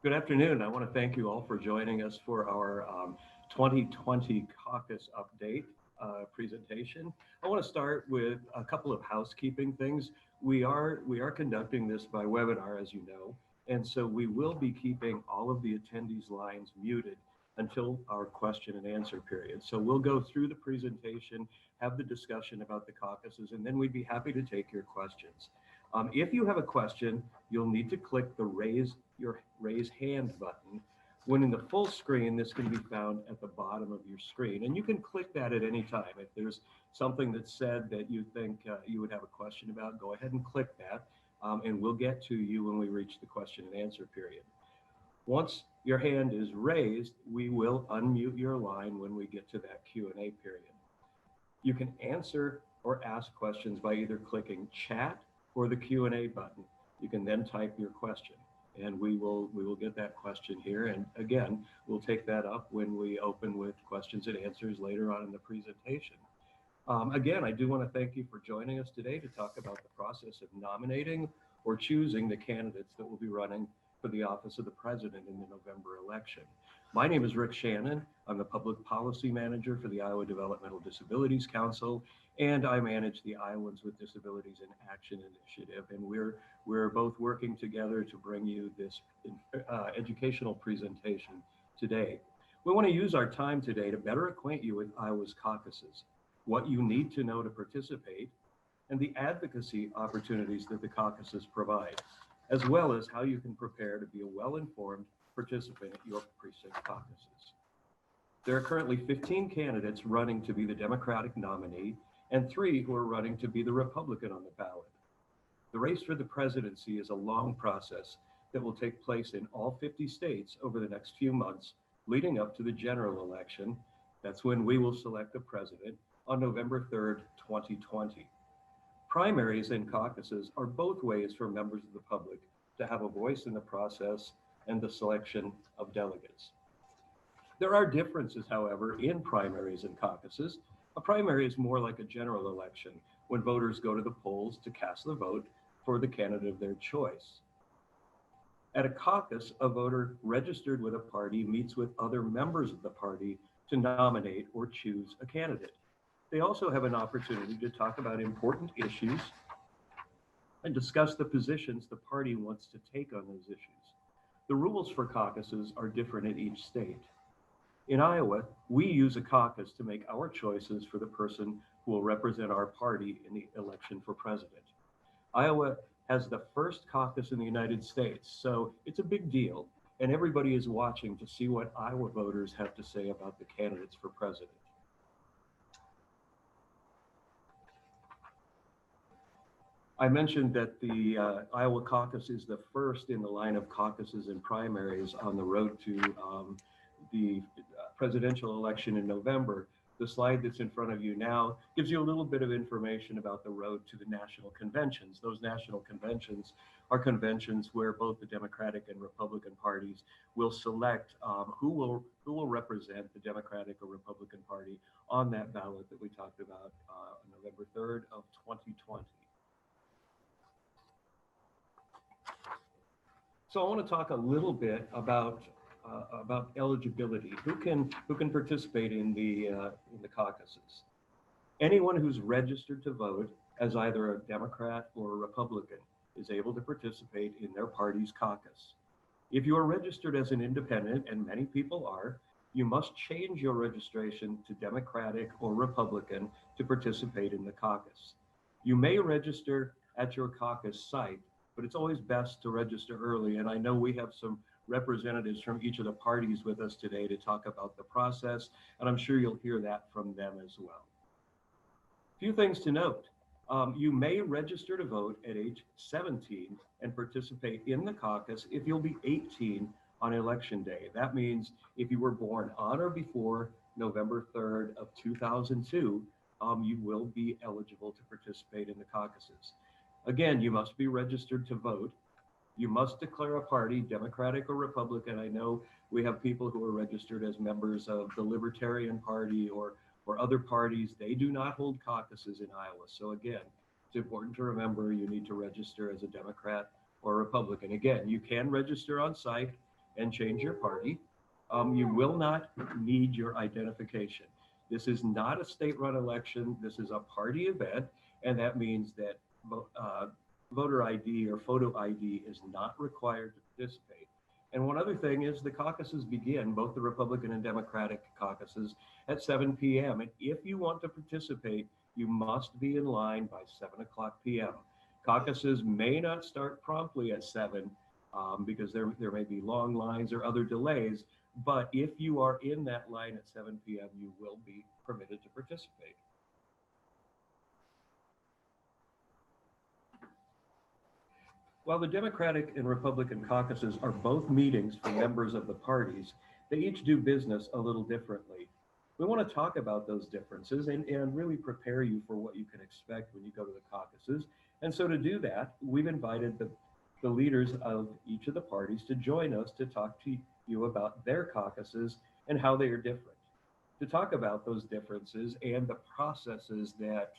Good afternoon. I want to thank you all for joining us for our 2020 caucus update presentation. I want to start with a couple of housekeeping things. We are conducting this by webinar, as you know, and so we will be keeping all of the attendees' lines muted until our question and answer period. So we'll go through the presentation, have the discussion about the caucuses, and then we'd be happy to take your questions. If you have a question, you'll need to click the raise hand button. When in the full screen, this can be found at the bottom of your screen, and you can click that at any time. If there's something that's said that you think you would have a question about, go ahead and click that, and we'll get to you when we reach the question and answer period. Once your hand is raised, we will unmute your line when we get to that Q&A period. You can answer or ask questions by either clicking chat or the Q&A button. You can then type your question, and we will get that question here. And again, we'll take that up when we open with questions and answers later on in the presentation. Again, I do want to thank you for joining us today to talk about the process of nominating or choosing the candidates that will be running for the office of the president in the November election. My name is Rick Shannon. I'm the Public Policy Manager for the Iowa Developmental Disabilities Council, and I manage the Iowans with Disabilities in Action initiative. And we're both working together to bring you this educational presentation today. We want to use our time today to better acquaint you with Iowa's caucuses, what you need to know to participate, and the advocacy opportunities that the caucuses provide, as well as how you can prepare to be a well-informed participant at your precinct caucuses. There are currently 15 candidates running to be the Democratic nominee and 3 who are running to be the Republican on the ballot. The race for the presidency is a long process that will take place in all 50 states over the next few months leading up to the general election. That's when we will select the president on November 3rd, 2020. Primaries and caucuses are both ways for members of the public to have a voice in the process and the selection of delegates. There are differences, however, in primaries and caucuses. A primary is more like a general election when voters go to the polls to cast the vote for the candidate of their choice. At a caucus, a voter registered with a party meets with other members of the party to nominate or choose a candidate. They also have an opportunity to talk about important issues and discuss the positions the party wants to take on those issues. The rules for caucuses are different in each state. In Iowa, we use a caucus to make our choices for the person who will represent our party in the election for president. Iowa has the first caucus in the United States, so it's a big deal, and everybody is watching to see what Iowa voters have to say about the candidates for president. I mentioned that the Iowa caucus is the first in the line of caucuses and primaries on the road to the presidential election in November. The slide that's in front of you now gives you a little bit of information about the road to the national conventions. Those national conventions are conventions where both the Democratic and Republican parties will select who will represent the Democratic or Republican Party on that ballot that we talked about on November 3rd of 2020. So I want to talk a little bit about eligibility. Who can participate in the caucuses? Anyone who's registered to vote as either a Democrat or a Republican is able to participate in their party's caucus. If you are registered as an independent, and many people are, you must change your registration to Democratic or Republican to participate in the caucus. You may register at your caucus site, but it's always best to register early. And I know we have some representatives from each of the parties with us today to talk about the process, and I'm sure you'll hear that from them as well. A few things to note. You may register to vote at age 17 and participate in the caucus if you'll be 18 on election day. That means if you were born on or before November 3rd of 2002, you will be eligible to participate in the caucuses. Again, you must be registered to vote. You must declare a party, Democratic or Republican. I know we have people who are registered as members of the Libertarian Party or other parties. They do not hold caucuses in Iowa. So again, it's important to remember you need to register as a Democrat or Republican. Again, you can register on site. and change your party. You will not need your identification. This is not a state-run election. This is a party event, and that means that voter ID or photo ID is not required to participate. And one other thing is the caucuses begin, both the Republican and Democratic caucuses, at 7 p.m. And if you want to participate, you must be in line by 7 o'clock p.m. Caucuses may not start promptly at 7 because there may be long lines or other delays. But if you are in that line at 7 p.m., you will be permitted to participate. While the Democratic and Republican caucuses are both meetings for members of the parties, they each do business a little differently. We want to talk about those differences and really prepare you for what you can expect when you go to the caucuses. And so to do that, we've invited the leaders of each of the parties to join us to talk to you about their caucuses and how they are different. To talk about those differences and the processes that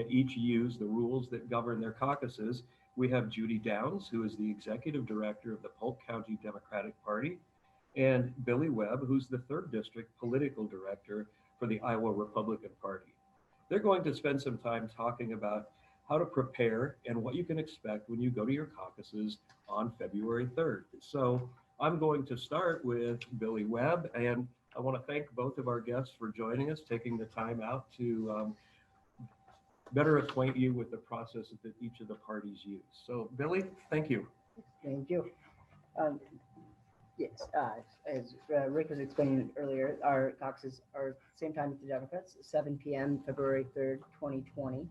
each use, the rules that govern their caucuses, we have Judy Downs, who is the executive director of the Polk County Democratic Party, and Billy Webb, who's the 3rd District political director for the Iowa Republican Party. They're going to spend some time talking about how to prepare and what you can expect when you go to your caucuses on February 3rd. So I'm going to start with Billy Webb, and I want to thank both of our guests for joining us, taking the time out to better acquaint you with the process that each of the parties use. So Billy, thank you. Thank you. Yes, as Rick was explaining earlier, our caucuses are same time as the Democrats, 7 p.m. February 3rd, 2020.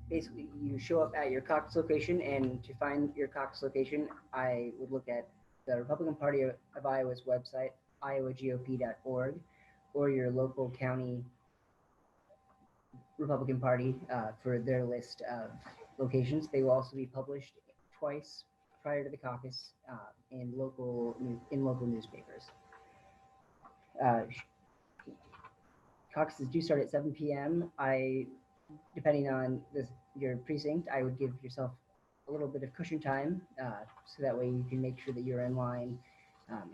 Basically, you show up at your caucus location, and to find your caucus location, I would look at the Republican Party of Iowa's website, iowagop.org, or your local county Republican Party for their list of locations. They will also be published twice prior to the caucus in local newspapers. Caucuses do start at 7 p.m. Depending on your precinct, I would give yourself a little bit of cushion time so that way you can make sure that you're in line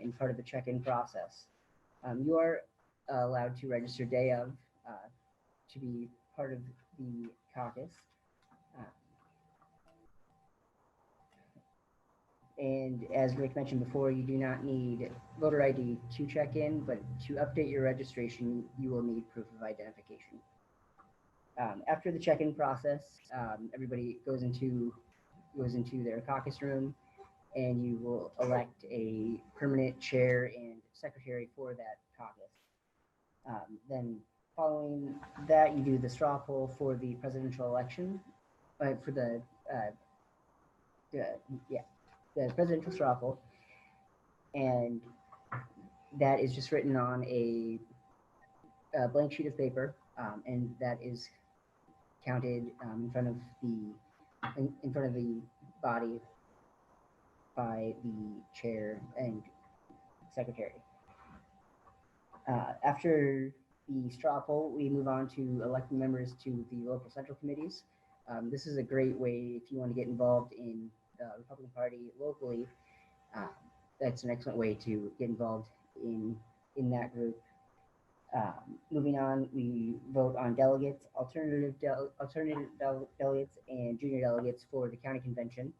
in part of the check-in process. You are allowed to register day of to be part of the caucus. And as Rick mentioned before, you do not need voter ID to check in, but to update your registration, you will need proof of identification. After the check-in process, everybody goes into their caucus room, and you will elect a permanent chair and secretary for that caucus. Then following that, you do the straw poll for the presidential election, for the presidential straw poll, and that is just written on a blank sheet of paper, and that is counted in front of the body by the chair and secretary. After the straw poll, we move on to electing members to the local central committees. This is a great way if you want to get involved in the Republican Party locally. That's an excellent way to get involved in that group. Moving on, we vote on delegates, alternative delegates, and junior delegates for the county convention,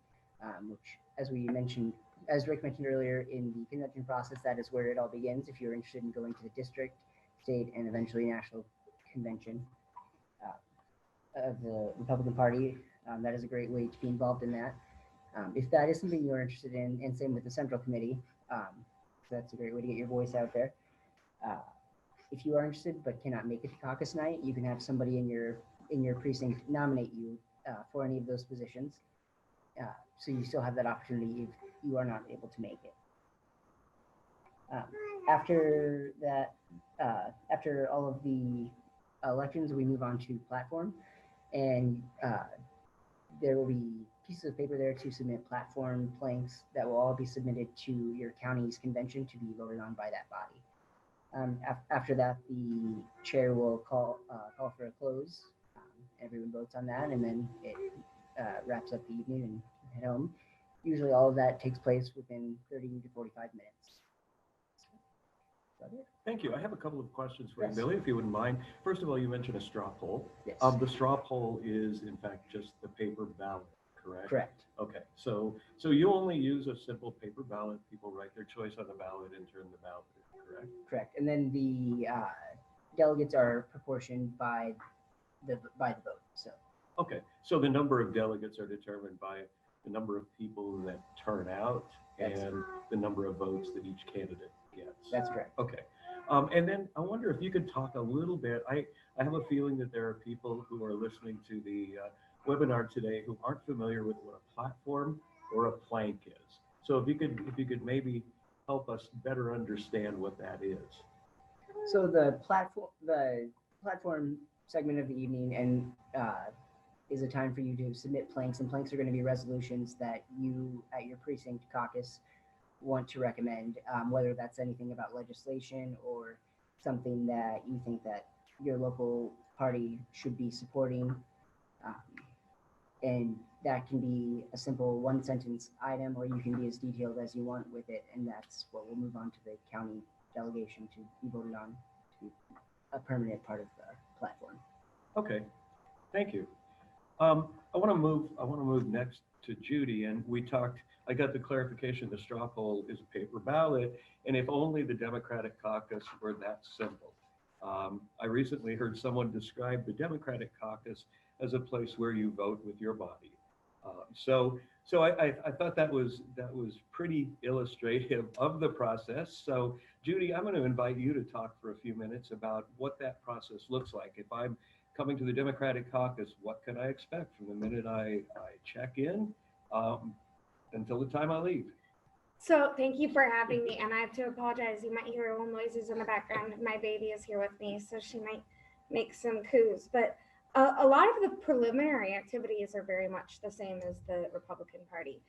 which, as Rick mentioned earlier, in the convention process, that is where it all begins. If you're interested in going to the district, state, and eventually national convention of the Republican Party, that is a great way to be involved in that. If that is something you're interested in, and same with the Central Committee, so that's a great way to get your voice out there. If you are interested but cannot make it to caucus night, you can have somebody in your precinct nominate you for any of those positions. So you still have that opportunity if you are not able to make it. After that, after all of the elections, we move on to platform, and there will be pieces of paper there to submit platform planks that will all be submitted to your county's convention to be voted on by that body. After that, the chair will call for a close. Everyone votes on that, and then it wraps up the evening and head home. Usually all of that takes place within 30 to 45 minutes. Thank you. I have a couple of questions for Yes. you, Billy, if you wouldn't mind. First of all, you mentioned a straw poll. Yes. The straw poll is, in fact, just the paper ballot, correct? Correct. Okay, so you only use a simple paper ballot. People write their choice on the ballot and turn the ballot in, correct? Correct. And then the delegates are proportioned by the vote. So Okay, so the number of delegates are determined by the number of people that turn out and the number of votes that each candidate gets. that's correct. Okay. And then I wonder if you could talk a little bit. I have a feeling that there are people who are listening to the webinar today who aren't familiar with what a platform or a plank is. So if you could maybe help us better understand what that is. So the platform segment of the evening and is a time for you to submit planks, and planks are going to be resolutions that you at your precinct caucus want to recommend, whether that's anything about legislation or something that you think that your local party should be supporting. And that can be a simple one sentence item, or you can be as detailed as you want with it. And that's what we'll move on to the county delegation to be voted on to be a permanent part of the platform. Okay, thank you. I want to move next to Judy, and I got the clarification the straw poll is a paper ballot, and if only the Democratic caucus were that simple. I recently heard someone describe the Democratic caucus as a place where you vote with your body. So I thought that was pretty illustrative of the process. So Judy, I'm going to invite you to talk for a few minutes about what that process looks like. If I'm coming to the Democratic caucus, what can I expect from the minute I check in until the time I leave? So thank you for having me, and I have to apologize. You might hear little noises in the background. My baby is here with me, so she might make some coos. But a lot of the preliminary activities are very much the same as the Republican Party.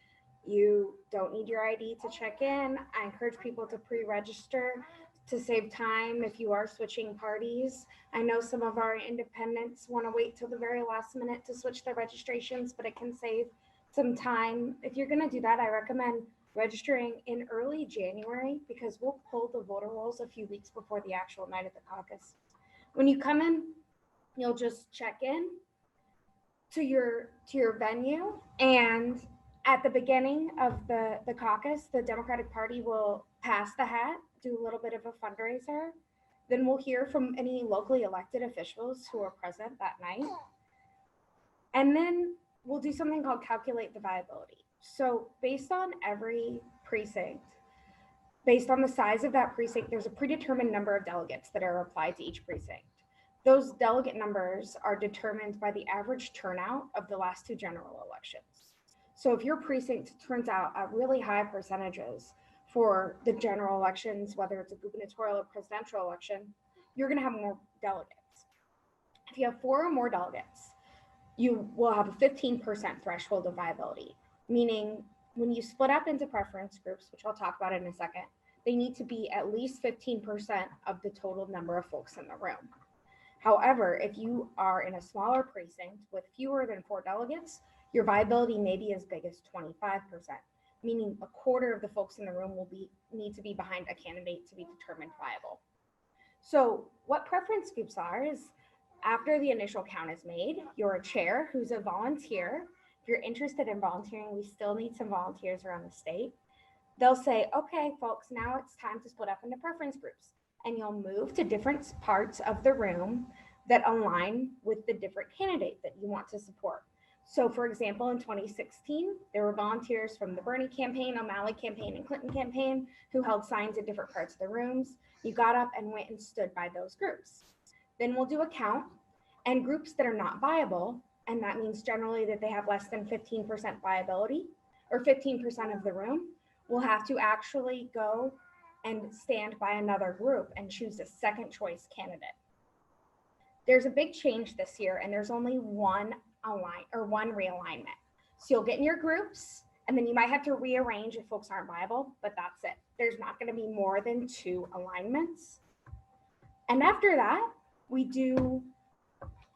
You don't need your ID to check in. I encourage people to pre-register to save time if you are switching parties. I know some of our independents want to wait till the very last minute to switch their registrations, but it can save some time. If you're going to do that, I recommend registering in early January, because we'll pull the voter rolls a few weeks before the actual night of the caucus. When you come in, you'll just check in to your venue, and at the beginning of the caucus, the Democratic Party will pass the hat, do a little bit of a fundraiser. Then we'll hear from any locally elected officials who are present that night. And then we'll do something called calculate the viability. So based on every precinct, based on the size of that precinct, there's a predetermined number of delegates that are applied to each precinct. Those delegate numbers are determined by the average turnout of the last two general elections. So if your precinct turns out at really high percentages for the general elections, whether it's a gubernatorial or presidential election, you're going to have more delegates. If you have 4 or more delegates, you will have a 15% threshold of viability, meaning when you split up into preference groups, which I'll talk about in a second, they need to be at least 15% of the total number of folks in the room. However, if you are in a smaller precinct with fewer than 4 delegates, your viability may be as big as 25%, meaning a quarter of the folks in the room will need to be behind a candidate to be determined viable. So what preference groups are is, after the initial count is made, you're a chair who's a volunteer. If you're interested in volunteering, we still need some volunteers around the state. They'll say, okay, folks, now it's time to split up into preference groups. And you'll move to different parts of the room that align with the different candidate that you want to support. So for example, in 2016, there were volunteers from the Bernie campaign, O'Malley campaign, and Clinton campaign who held signs in different parts of the rooms. You got up and went and stood by those groups. Then we'll do a count, and groups that are not viable, and that means generally that they have less than 15% viability, or 15% of the room, will have to actually go and stand by another group and choose a second choice candidate. There's a big change this year, and there's only one realignment. So you'll get in your groups, and then you might have to rearrange if folks aren't viable, but that's it. There's not going to be more than 2 alignments. And after that, we do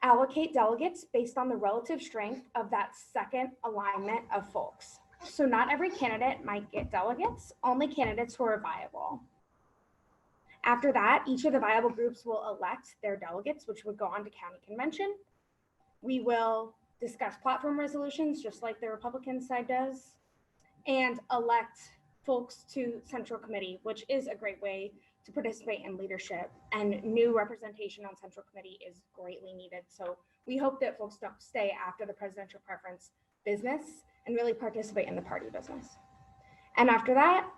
allocate delegates based on the relative strength of that second alignment of folks. So not every candidate might get delegates, only candidates who are viable. After that, each of the viable groups will elect their delegates, which would go on to county convention. We will discuss platform resolutions, just like the Republican side does, and elect folks to Central Committee, which is a great way to participate in leadership, and new representation on Central Committee is greatly needed. So we hope that folks don't stay after the presidential preference business and really participate in the party business. And after that,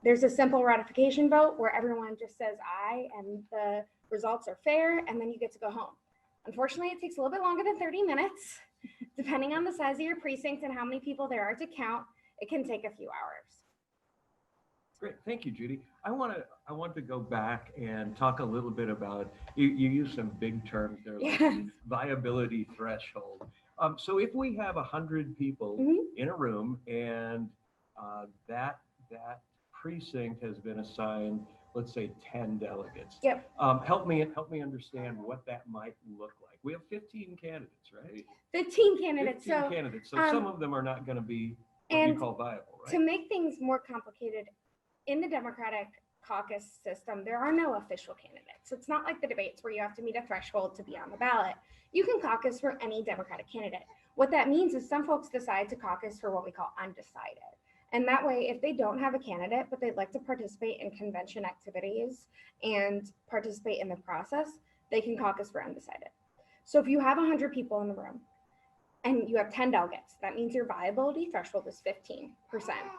there's a simple ratification vote where everyone just says aye and the results are fair, and then you get to go home. Unfortunately, it takes a little bit longer than 30 minutes. Depending on the size of your precinct and how many people there are to count, it can take a few hours. Great, thank you, Judy. I want to go back and talk a little bit about, you use some big terms there, like the viability threshold. So if we have 100 people in a room and that precinct has been assigned, let's say 10 delegates. Yep. Help me understand what that might look like. We have 15 candidates, right? 15 candidates. 15 candidates. So some of them are not going to be what you call viable, right? To make things more complicated, in the Democratic caucus system, there are no official candidates. It's not like the debates where you have to meet a threshold to be on the ballot. You can caucus for any Democratic candidate. What that means is some folks decide to caucus for what we call undecided. And that way, if they don't have a candidate, but they'd like to participate in convention activities and participate in the process, they can caucus for undecided. So if you have 100 people in the room and you have 10 delegates, that means your viability threshold is 15%,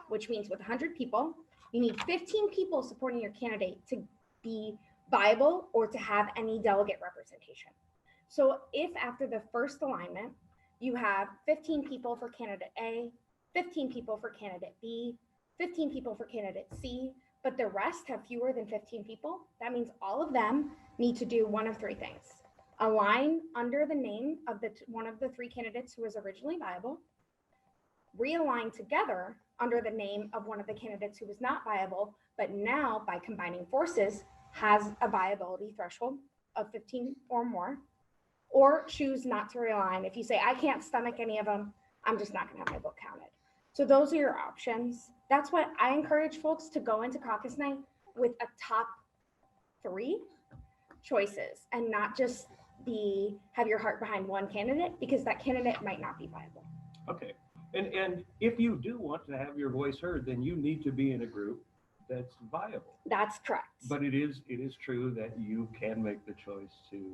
which means with 100 people, you need 15 people supporting your candidate to be viable or to have any delegate representation. So if after the first alignment, you have 15 people for candidate A, 15 people for candidate B, 15 people for candidate C, but the rest have fewer than 15 people, that means all of them need to do one of three things. Align under the name of one of the three candidates who was originally viable, realign together under the name of one of the candidates who was not viable, but now by combining forces has a viability threshold of 15 or more, or choose not to realign. If you say, I can't stomach any of them, I'm just not gonna have my vote counted. So those are your options. That's what I encourage folks to go into caucus night with a top 3 choices and not just have your heart behind one candidate, because that candidate might not be viable. Okay. And if you do want to have your voice heard, then you need to be in a group that's viable. That's correct. But it is true that you can make the choice to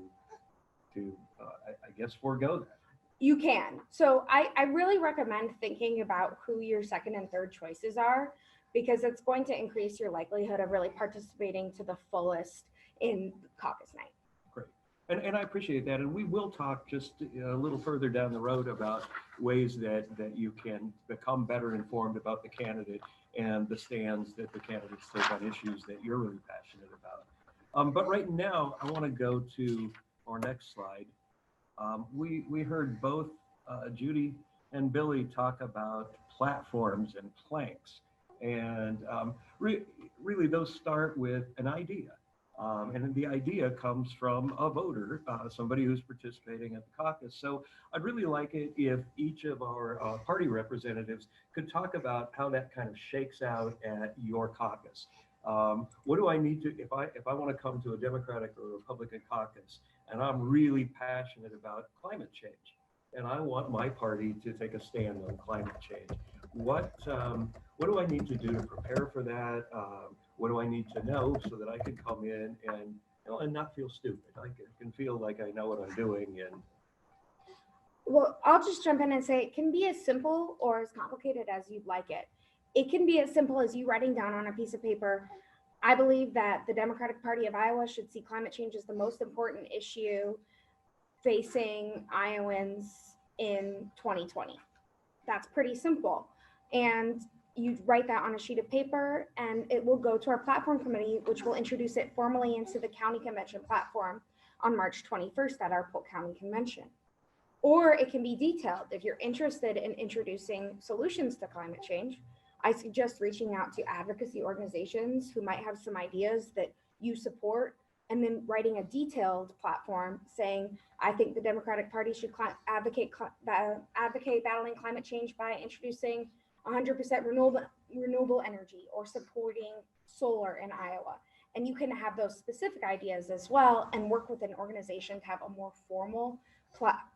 I guess forego that. You can. So I really recommend thinking about who your second and third choices are, because it's going to increase your likelihood of really participating to the fullest in caucus night. Great. And I appreciate that. And we will talk just a little further down the road about ways that you can become better informed about the candidate and the stands that the candidates take on issues that you're really passionate about. But right now, I want to go to our next slide. We heard both Judy and Billy talk about platforms and planks. And really, those start with an idea. And the idea comes from a voter, somebody who's participating at the caucus. So I'd really like it if each of our party representatives could talk about how that kind of shakes out at your caucus. What do I need to, if I want to come to a Democratic or Republican caucus, and I'm really passionate about climate change, and I want my party to take a stand on climate change, what do I need to do to prepare for that? What do I need to know so that I can come in and not feel stupid? I can feel like I know what I'm doing. And well, I'll just jump in and say it can be as simple or as complicated as you'd like it. It can be as simple as you writing down on a piece of paper, I believe that the Democratic Party of Iowa should see climate change as the most important issue facing Iowans in 2020. That's pretty simple. And you write that on a sheet of paper and it will go to our platform committee, which will introduce it formally into the county convention platform on March 21st at our Polk County Convention. Or it can be detailed. If you're interested in introducing solutions to climate change, I suggest reaching out to advocacy organizations who might have some ideas that you support, and then writing a detailed platform saying, I think the Democratic Party should advocate battling climate change by introducing 100% renewable energy or supporting solar in Iowa. And you can have those specific ideas as well and work with an organization to have a more formal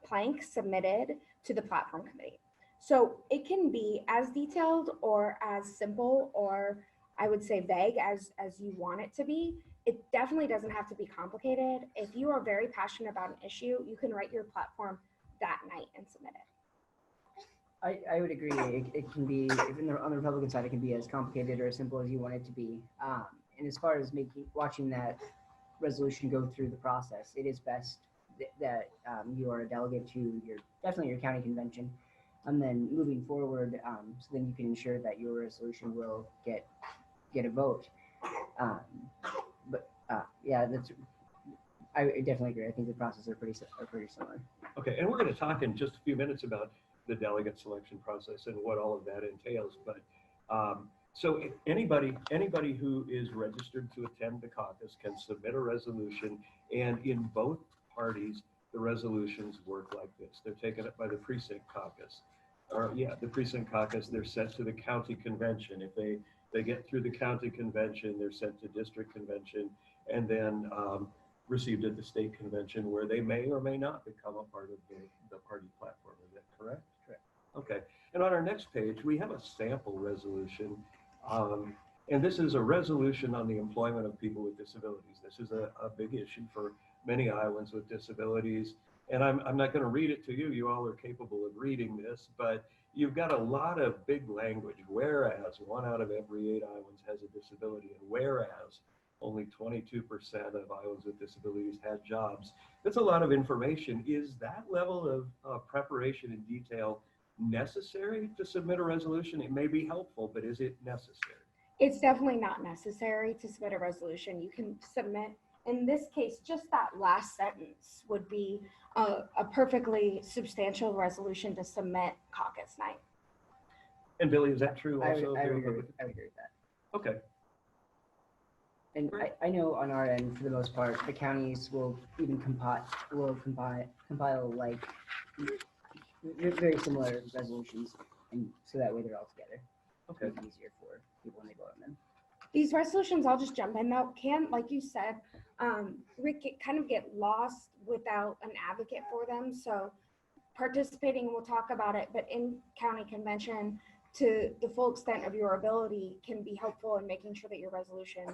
plank submitted to the platform committee. So it can be as detailed or as simple, or I would say vague as you want it to be. It definitely doesn't have to be complicated. If you are very passionate about an issue, you can write your platform that night and submit it. I would agree. It can be, even on the Republican side, it can be as complicated or as simple as you want it to be. And as far as watching that resolution go through the process, it is best that you are a delegate to definitely your county convention, and then moving forward, so then you can ensure that your resolution will get a vote. Yeah, I definitely agree. I think the processes are pretty similar. Okay, and we're going to talk in just a few minutes about the delegate selection process and what all of that entails. But so anybody who is registered to attend the caucus can submit a resolution, and in both parties, the resolutions work like this. They're taken up by the precinct caucus. The precinct caucus, they're sent to the county convention. If they get through the county convention, they're sent to district convention, and then received at the state convention, where they may or may not become a part of the party platform. Is that correct? Correct. Okay. And on our next page, we have a sample resolution. And this is a resolution on the employment of people with disabilities. This is a big issue for many Iowans with disabilities. And I'm not going to read it to you. You all are capable of reading this, but you've got a lot of big language. Whereas 1 out of every 8 Iowans has a disability, and whereas only 22% of Iowans with disabilities have jobs. That's a lot of information. Is that level of preparation and detail necessary to submit a resolution? It may be helpful, but is it necessary? It's definitely not necessary to submit a resolution. You can submit, in this case, just that last sentence would be a perfectly substantial resolution to submit caucus night. And Billy, is that true also? I would agree with that. Okay. And I know on our end, for the most part, the counties will even compile like very similar resolutions, and so that way they're all together. Okay. Make it easier for people when they vote on them. These resolutions, I'll just jump in though, can, like you said, kind of get lost without an advocate for them. So participating, we'll talk about it, but in county convention, to the full extent of your ability, can be helpful in making sure that your resolution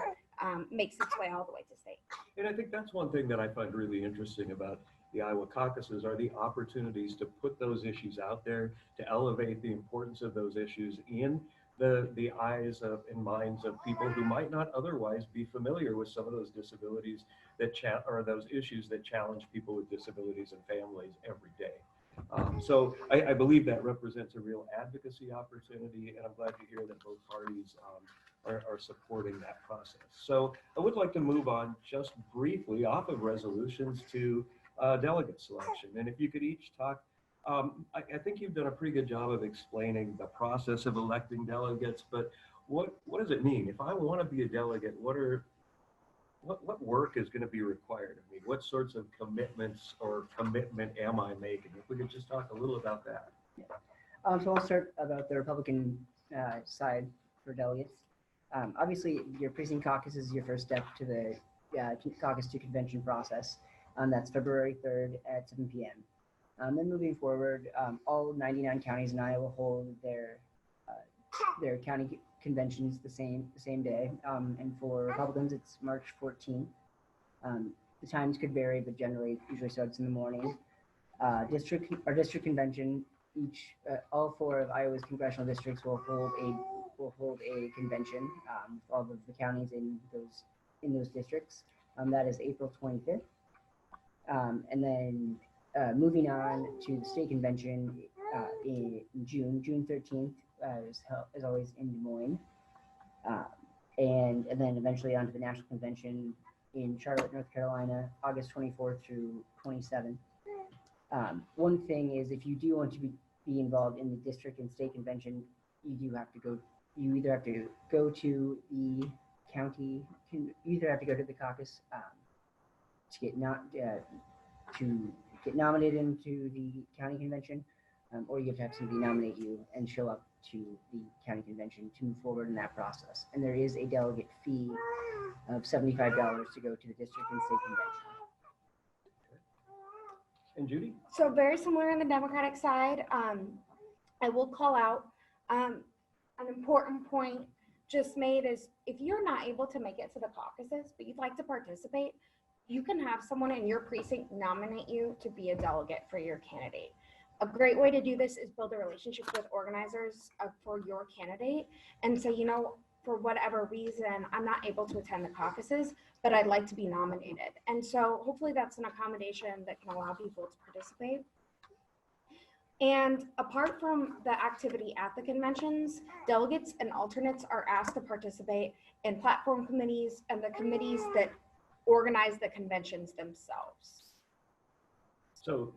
makes its way all the way to state. And I think that's one thing that I find really interesting about the Iowa caucuses are the opportunities to put those issues out there, to elevate the importance of those issues in the eyes of and minds of people who might not otherwise be familiar with some of those disabilities or those issues that challenge people with disabilities and families every day. So I believe that represents a real advocacy opportunity, and I'm glad to hear that both parties are supporting that process. So I would like to move on just briefly off of resolutions to delegate selection. And if you could each talk, I think you've done a pretty good job of explaining the process of electing delegates, but what does it mean? If I want to be a delegate, what work is going to be required of me? What sorts of commitments or commitment am I making? If we could just talk a little about that. Yeah. So I'll start about the Republican side for delegates. Obviously, your precinct caucus is your first step to the caucus to convention process. That's February 3rd at 7 p.m. Then moving forward, all 99 counties in Iowa hold their county conventions the same day, and for Republicans it's March 14th. The times could vary, but usually starts in the morning. District convention, all 4 of Iowa's congressional districts will hold a convention, all of the counties in those districts. That is April 25th, and then moving on to the state convention in June 13th. Is always in Des Moines, and then eventually on to the national convention in Charlotte, North Carolina, August 24th through 27th. One thing is, if you do want to be involved in the district and state convention, you either have to go to the county, you either have to go to the caucus to get nominated into the county convention, or you have to have somebody nominate you and show up to the county convention to move forward in that process. And there is a delegate fee of $75 to go to the district and state convention. And Judy? So very similar in the Democratic side. I will call out an important point just made is if you're not able to make it to the caucuses, but you'd like to participate, you can have someone in your precinct nominate you to be a delegate for your candidate. A great way to do this is build a relationship with organizers for your candidate and say, you know, for whatever reason, I'm not able to attend the caucuses, but I'd like to be nominated. And so hopefully that's an accommodation that can allow people to participate. And apart from the activity at the conventions, delegates and alternates are asked to participate in platform committees and the committees that organize the conventions themselves. So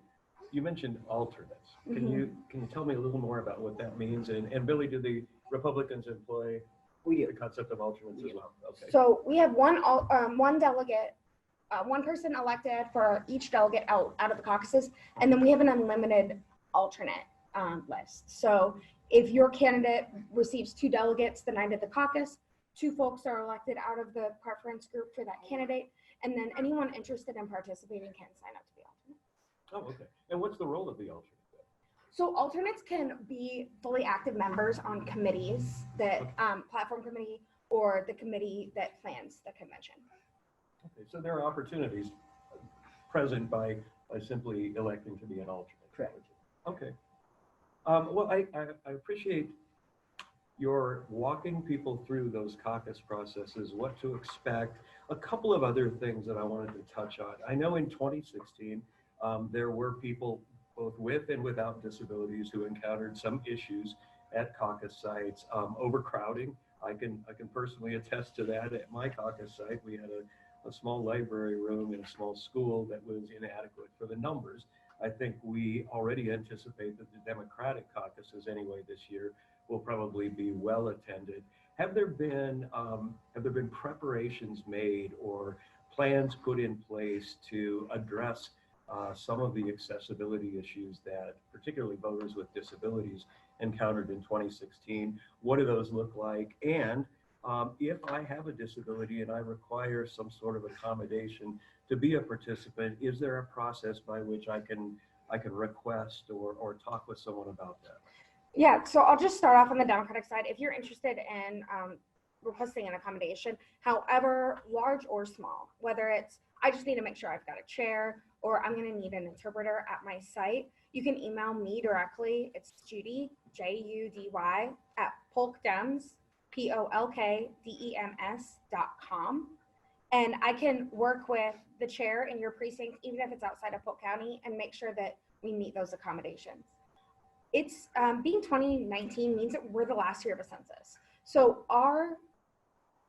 you mentioned alternates. Can you tell me a little more about what that means? And Billy, do the Republicans employ the concept of alternates as well? Okay. So we have one delegate, one person elected for each delegate out of the caucuses, and then we have an unlimited alternate list. So if your candidate receives 2 delegates the night of the caucus, 2 folks are elected out of the preference group for that candidate, and then anyone interested in participating can sign up to be alternate. Oh, okay. And what's the role of the alternate? So alternates can be fully active members on committees that platform committee or the committee that plans the convention. Okay, so there are opportunities present by simply electing to be an alternate. Correct. Okay. Well, I appreciate your walking people through those caucus processes, what to expect. A couple of other things that I wanted to touch on. I know in 2016, there were people both with and without disabilities who encountered some issues at caucus sites. Overcrowding, I can personally attest to that. At my caucus site, we had a small library room in a small school that was inadequate for the numbers. I think we already anticipate that the Democratic caucuses anyway this year will probably be well attended. Have there been preparations made or plans put in place to address some of the accessibility issues that particularly voters with disabilities encountered in 2016? What do those look like? And if I have a disability and I require some sort of accommodation to be a participant, is there a process by which I can request or talk with someone about that? Yeah, so I'll just start off on the Democratic side. If you're interested in requesting an accommodation, however large or small, whether it's I just need to make sure I've got a chair or I'm going to need an interpreter at my site, you can email me directly. It's Judy, Judy, at polkdems, polkdems.com. And I can work with the chair in your precinct, even if it's outside of Polk County, and make sure that we meet those accommodations. It's being 2019 means that we're the last year of a census. So our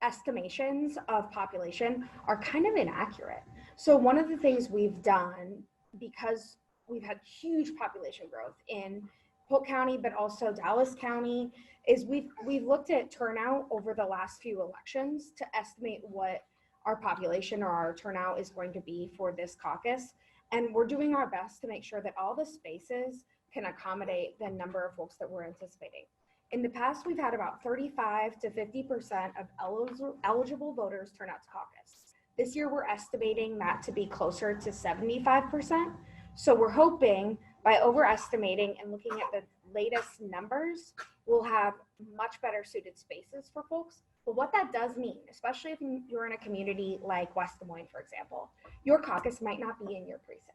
estimations of population are kind of inaccurate. So one of the things we've done, because we've had huge population growth in Polk County, but also Dallas County, is we've looked at turnout over the last few elections to estimate what our population or our turnout is going to be for this caucus. And we're doing our best to make sure that all the spaces can accommodate the number of folks that we're anticipating. In the past, we've had about 35 to 50% of eligible voters turn out to caucus. This year, we're estimating that to be closer to 75%. So we're hoping by overestimating and looking at the latest numbers, we'll have much better suited spaces for folks. But what that does mean, especially if you're in a community like West Des Moines, for example, your caucus might not be in your precinct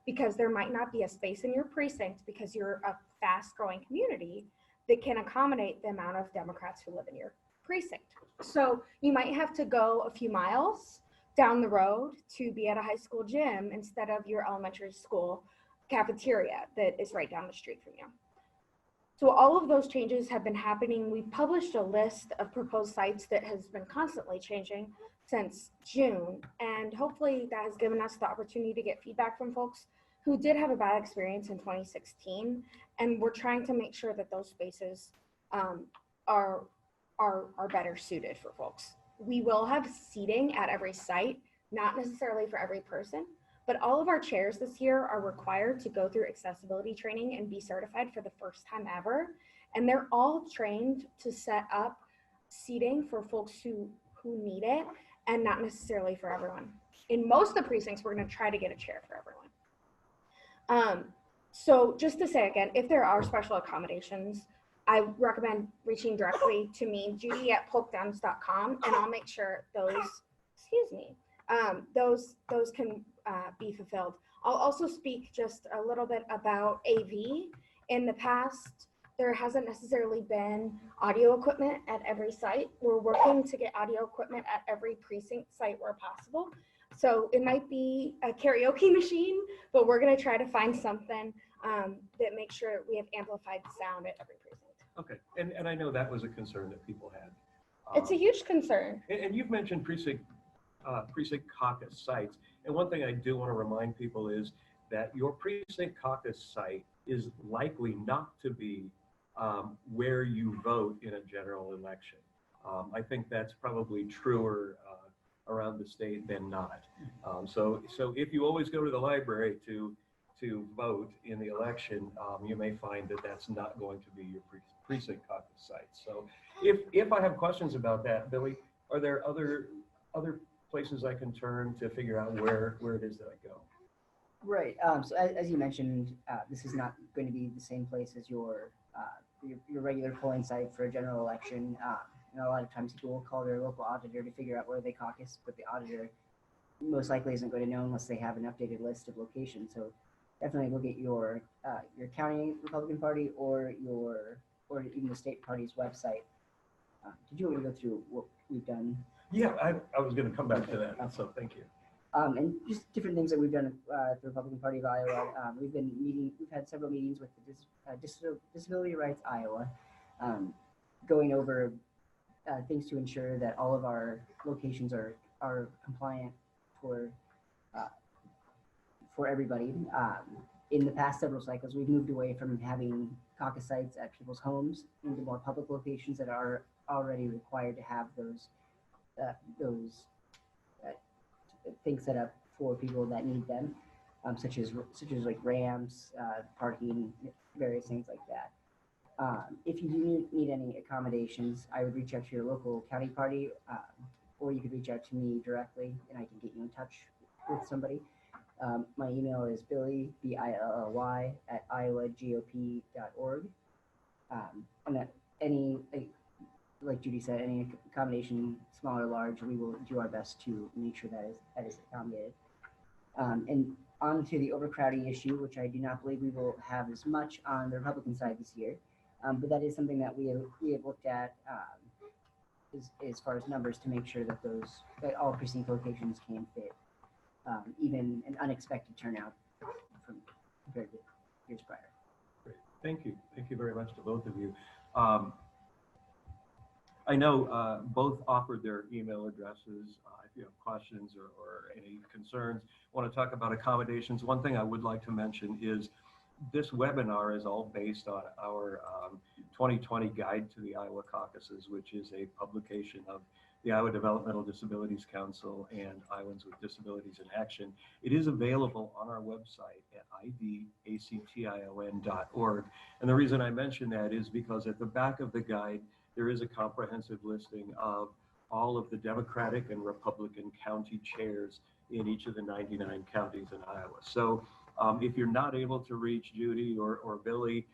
because there might not be a space in your precinct because you're a fast growing community that can accommodate the amount of Democrats who live in your precinct. So you might have to go a few miles down the road to be at a high school gym instead of your elementary school cafeteria that is right down the street from you. So all of those changes have been happening. We've published a list of proposed sites that has been constantly changing since June. And hopefully that has given us the opportunity to get feedback from folks who did have a bad experience in 2016. And we're trying to make sure that those spaces are better suited for folks. We will have seating at every site, not necessarily for every person, but all of our chairs this year are required to go through accessibility training and be certified for the first time ever. And they're all trained to set up seating for folks who need it and not necessarily for everyone. In most of the precincts, we're going to try to get a chair for everyone. So just to say again, if there are special accommodations, I recommend reaching directly to me, Judy at polkdowns.com, and I'll make sure those, those can be fulfilled. I'll also speak just a little bit about AV. In the past, there hasn't necessarily been audio equipment at every site. We're working to get audio equipment at every precinct site where possible. So it might be a karaoke machine, but we're gonna try to find something that makes sure we have amplified sound at every precinct. Okay, and I know that was a concern that people had. It's a huge concern. And you've mentioned precinct caucus sites. And one thing I do want to remind people is that your precinct caucus site is likely not to be where you vote in a general election. I think that's probably truer around the state than not. So if you always go to the library to vote in the election, you may find that that's not going to be your precinct caucus site. So if I have questions about that, Billy, are there other places I can turn to figure out where it is that I go? Right. So as you mentioned, this is not going to be the same place as your regular polling site for a general election. And a lot of times people will call their local auditor to figure out where they caucus, but the auditor most likely isn't going to know unless they have an updated list of locations. So definitely look at your county Republican Party or even the state party's website. Did you want to go through what we've done? Yeah, I was going to come back to that. So thank you. And just different things that we've done at the Republican Party of Iowa. We've had several meetings with the Disability Rights Iowa, going over things to ensure that all of our locations are compliant for everybody. In the past several cycles, we've moved away from having caucus sites at people's homes into more public locations that are already required to have those things set up for people that need them, such as like ramps, parking, various things like that. If you do need any accommodations, I would reach out to your local county party, or you could reach out to me directly, and I can get you in touch with somebody. My email is Billy, BILLY, at iowagop.org. And that like Judy said, any accommodation, small or large, we will do our best to make sure that is accommodated. And on to the overcrowding issue, which I do not believe we will have as much on the Republican side this year, but that is something that we have looked at as far as numbers to make sure that that all precinct locations can fit, even an unexpected turnout compared to years prior. Great. Thank you very much to both of you. I know both offered their email addresses. If you have questions or any concerns, want to talk about accommodations. One thing I would like to mention is this webinar is all based on our 2020 Guide to the Iowa Caucuses, which is a publication of the Iowa Developmental Disabilities Council and Iowans with Disabilities in Action. It is available on our website at idaction.org. And the reason I mention that is because at the back of the guide, there is a comprehensive listing of all of the Democratic and Republican county chairs in each of the 99 counties in Iowa. So if you're not able to reach Judy or Billy,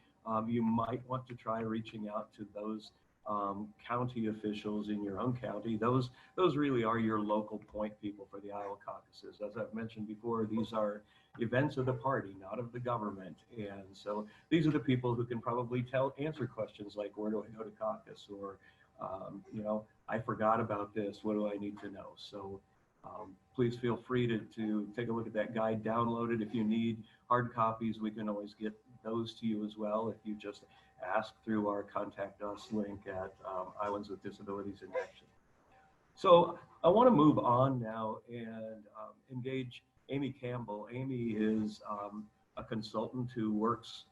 you might want to try reaching out to those county officials in your own county. Those really are your local point people for the Iowa caucuses. As I've mentioned before, these are events of the party, not of the government. And so these are the people who can probably answer questions like, where do I go to caucus? Or, I forgot about this, what do I need to know? So please feel free to take a look at that guide, download it. If you need hard copies, we can always get those to you as well if you just ask through our Contact Us link at Iowans with Disabilities in Action. So I want to move on now and engage Amy Campbell. Amy is a consultant who works.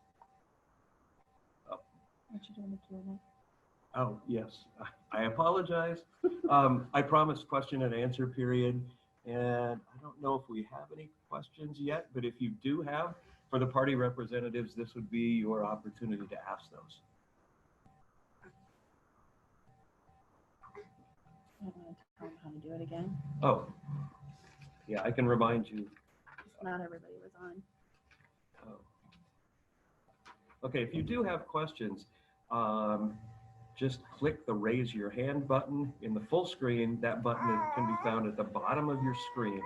Oh, yes, I apologize. I promised question and answer period. And I don't know if we have any questions yet, but if you do have, for the party representatives, this would be your opportunity to ask those. I don't want to tell them how to do it again. Oh, yeah, I can remind you. Not everybody was on. Oh. Okay, if you do have questions, just click the raise your hand button in the full screen. That button can be found at the bottom of your screen.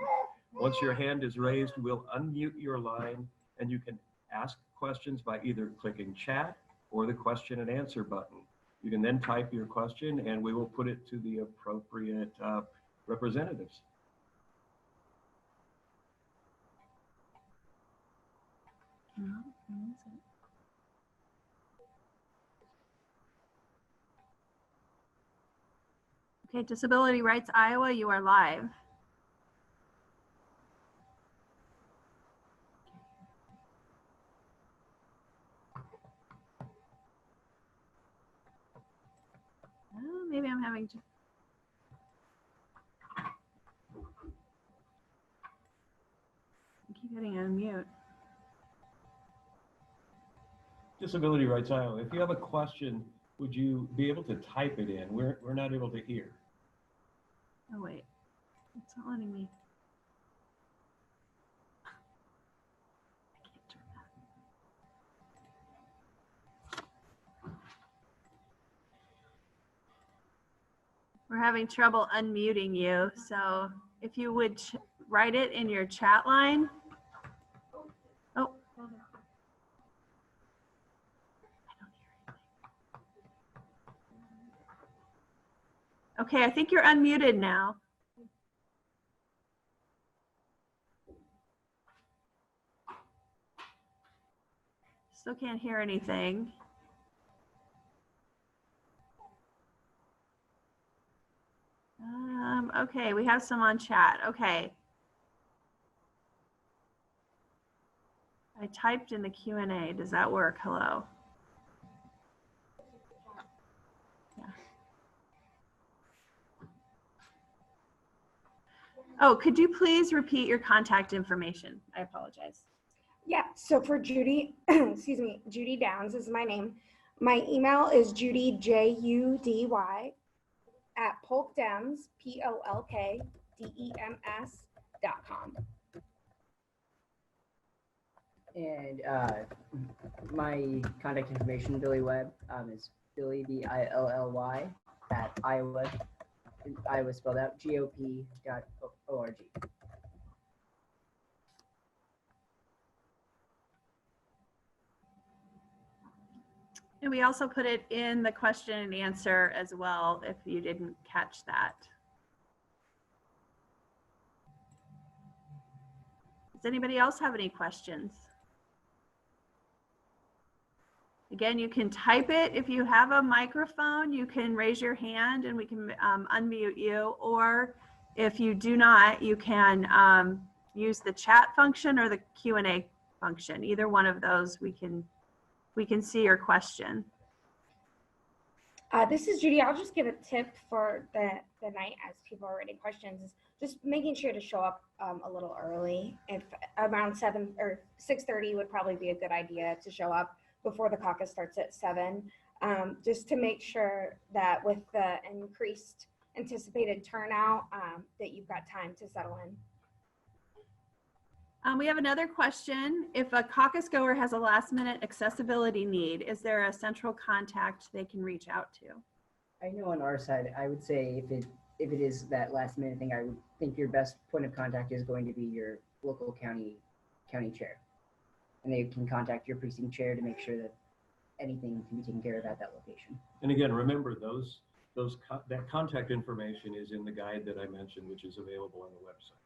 Once your hand is raised, we'll unmute your line and you can ask questions by either clicking chat or the question and answer button. You can then type your question and we will put it to the appropriate representatives. No, where is it? Okay, Disability Rights Iowa, you are live. Oh, maybe I'm having to. I keep hitting unmute. Disability Rights Iowa, if you have a question, would you be able to type it in? We're not able to hear. Oh, wait. It's not letting me. I can't turn that. We're having trouble unmuting you, so if you would write it in your chat line. Oh. I don't hear anything. Okay, I think you're unmuted now. Still can't hear anything. Okay, we have some on chat. Okay. I typed in the Q&A. Does that work? Hello. Yeah. Oh, could you please repeat your contact information? I apologize. Yeah, so for Judy, excuse me, Judy Downs is my name. My email is judyjudy at polkdems, polkdems.com. And my contact information, Billy Webb, is Billy, B-I-L-L-Y, at Iowa spelled out, GOP.org. And we also put it in the question and answer as well, if you didn't catch that. Does anybody else have any questions? Again, you can type it. If you have a microphone, you can raise your hand and we can unmute you. Or if you do not, you can use the chat function or the Q&A function. Either one of those, we can see your question. This is Judy. I'll just give a tip for the night as people are writing questions. Is just making sure to show up a little early. If around 7 or 6:30 would probably be a good idea to show up before the caucus starts at 7, just to make sure that with the increased anticipated turnout, that you've got time to settle in. We have another question. If a caucus goer has a last minute accessibility need, is there a central contact they can reach out to? I know on our side, I would say if it is that last minute thing, I would think your best point of contact is going to be your local county chair. And they can contact your precinct chair to make sure that anything can be taken care of at that location. And again, remember that contact information is in the guide that I mentioned, which is available on the website.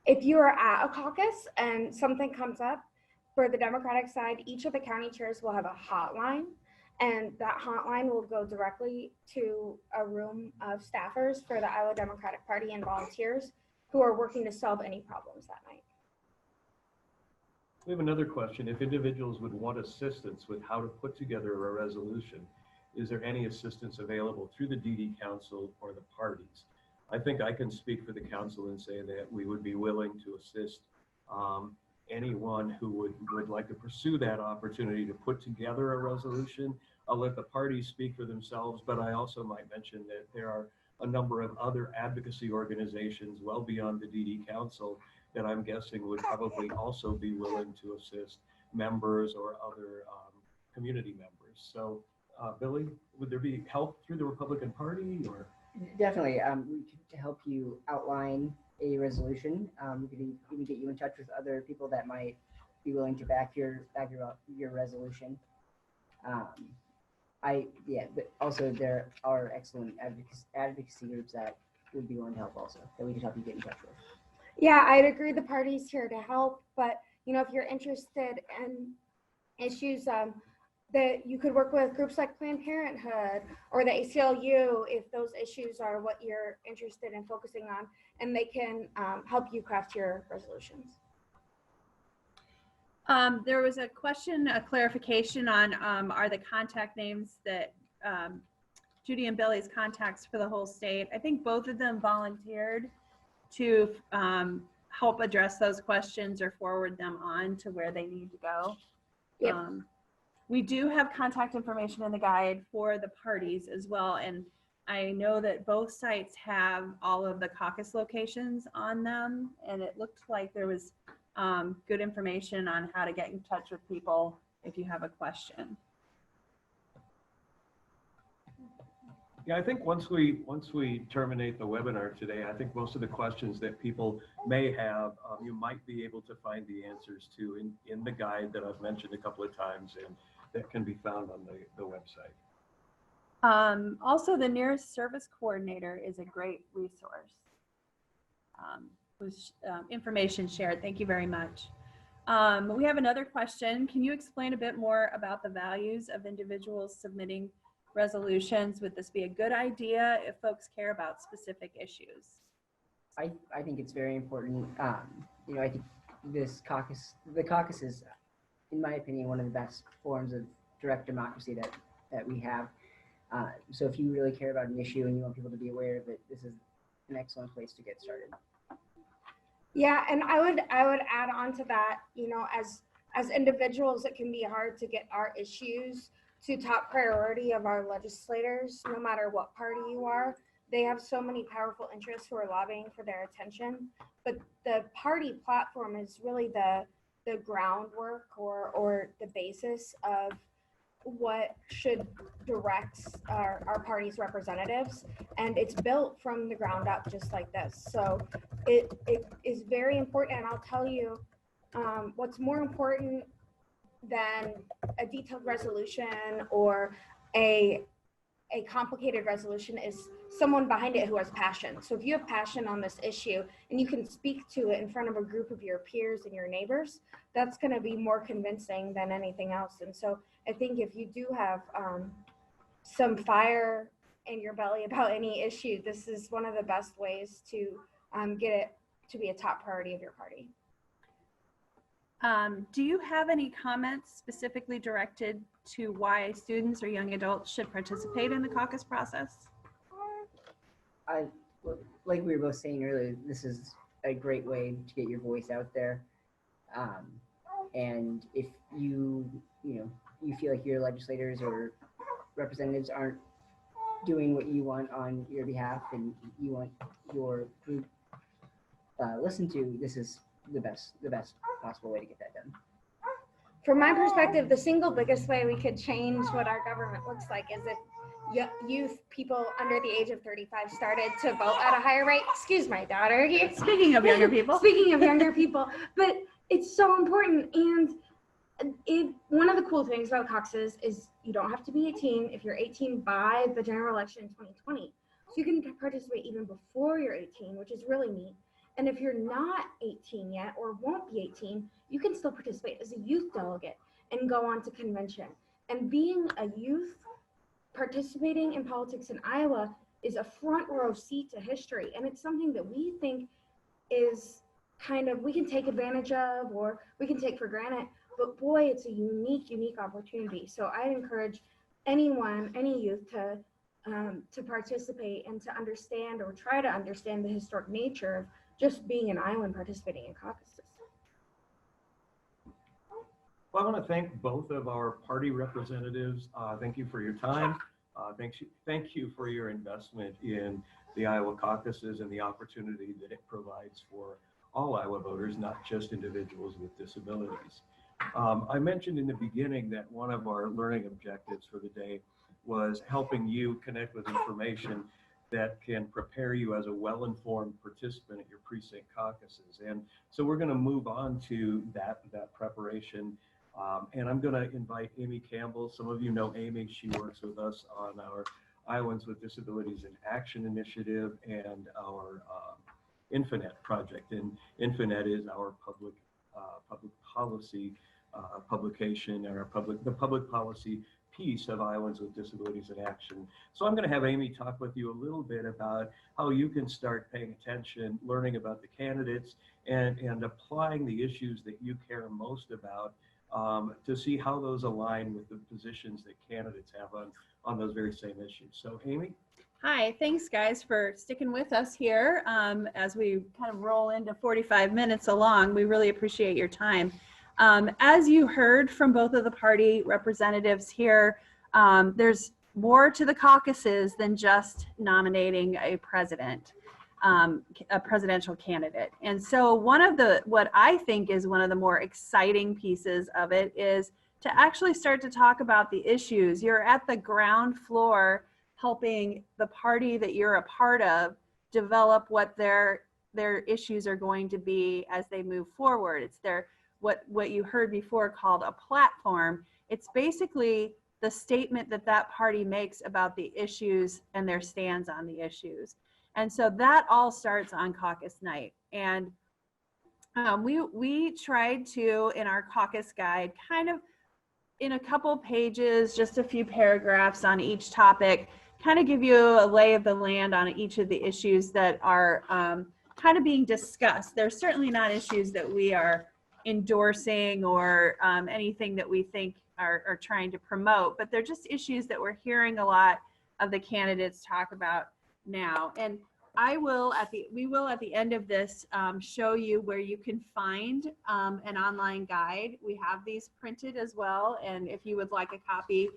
If you are at a caucus and something comes up, for the Democratic side, each of the county chairs will have a hotline, and that hotline will go directly to a room of staffers for the Iowa Democratic Party and volunteers who are working to solve any problems that night. We have another question. If individuals would want assistance with how to put together a resolution, is there any assistance available through the DD Council or the parties? I think I can speak for the council and say that we would be willing to assist anyone who would like to pursue that opportunity to put together a resolution. I'll let the parties speak for themselves, but I also might mention that there are a number of other advocacy organizations well beyond the DD Council that I'm guessing would probably also be willing to assist members or other community members. So Billy, would there be help through the Republican Party or? Definitely. We could help you outline a resolution. We could even get you in touch with other people that might be willing to back your resolution. But also there are excellent advocacy groups that would be willing to help also, that we could help you get in touch with. Yeah, I'd agree the party's here to help, but if you're interested in issues that you could work with groups like Planned Parenthood or the ACLU if those issues are what you're interested in focusing on, and they can help you craft your resolutions. There was a question, a clarification on are the contact names that Judy and Billy's contacts for the whole state. I think both of them volunteered to help address those questions or forward them on to where they need to go. Yep. We do have contact information in the guide for the parties as well. And I know that both sites have all of the caucus locations on them. And it looked like there was good information on how to get in touch with people if you have a question. Yeah, I think once we terminate the webinar today, I think most of the questions that people may have, you might be able to find the answers to in the guide that I've mentioned a couple of times, and that can be found on the website. Also, the nearest service coordinator is a great resource. With information shared. Thank you very much. We have another question. Can you explain a bit more about the values of individuals submitting resolutions? Would this be a good idea if folks care about specific issues? I think it's very important. I think the caucus is, in my opinion, one of the best forms of direct democracy that we have. So if you really care about an issue and you want people to be aware of it, this is an excellent place to get started. Yeah, and I would add on to that, as individuals, it can be hard to get our issues to top priority of our legislators, no matter what party you are. They have so many powerful interests who are lobbying for their attention, but the party platform is really the groundwork or the basis of what should direct our party's representatives, and it's built from the ground up just like this. So it is very important, and I'll tell you what's more important than a detailed resolution or a complicated resolution is someone behind it who has passion. So if you have passion on this issue and you can speak to it in front of a group of your peers and your neighbors, that's going to be more convincing than anything else. And so I think if you do have some fire in your belly about any issue, this is one of the best ways to get it to be a top priority of your party. Do you have any comments specifically directed to why students or young adults should participate in the caucus process? Like we were both saying earlier, this is a great way to get your voice out there. And if you feel like your legislators or representatives aren't doing what you want on your behalf and you want your group listened to, this is the best possible way to get that done. From my perspective, the single biggest way we could change what our government looks like is if youth, people under the age of 35 started to vote at a higher rate. Excuse my daughter here. Speaking of younger people. Speaking of younger people, but it's so important. And one of the cool things about caucuses is you don't have to be 18 if you're 18 by the general election in 2020. So you can participate even before you're 18, which is really neat. And if you're not 18 yet or won't be 18, you can still participate as a youth delegate and go on to convention. And being a youth participating in politics in Iowa is a front row seat to history. And it's something that we think is we can take advantage of or we can take for granted. But boy, it's a unique opportunity. So I encourage anyone, any youth to to participate and to understand or try to understand the historic nature of just being an Iowan participating in caucuses. Well, I want to thank both of our party representatives. Thank you for your time. Thank you for your investment in the Iowa caucuses and the opportunity that it provides for all Iowa voters, not just individuals with disabilities. I mentioned in the beginning that one of our learning objectives for the day was helping you connect with information that can prepare you as a well-informed participant at your precinct caucuses. And so we're going to move on to that preparation. And I'm going to invite Amy Campbell. Some of you know Amy. She works with us on our Iowans with Disabilities in Action initiative and our Infinet project. And Infinet is our public policy publication, and the public policy piece of Iowans with Disabilities in Action. So I'm going to have Amy talk with you a little bit about how you can start paying attention, learning about the candidates, and applying the issues that you care most about to see how those align with the positions that candidates have on those very same issues. So Amy? Hi, thanks guys for sticking with us here as we kind of roll into 45 minutes along. We really appreciate your time. As you heard from both of the party representatives here, there's more to the caucuses than just nominating a presidential candidate. And so what I think is one of the more exciting pieces of it is to actually start to talk about the issues. You're at the ground floor helping the party that you're a part of develop what their issues are going to be as they move forward. It's what you heard before called a platform. It's basically the statement that party makes about the issues and their stands on the issues. And so that all starts on caucus night. And we tried to, in our caucus guide, kind of in a couple pages, just a few paragraphs on each topic, kind of give you a lay of the land on each of the issues that are kind of being discussed. There's certainly not issues that we are endorsing or anything that we think are trying to promote, but they're just issues that we're hearing a lot of the candidates talk about now. And we will at the end of this show you where you can find an online guide. We have these printed as well, and if you would like a copy,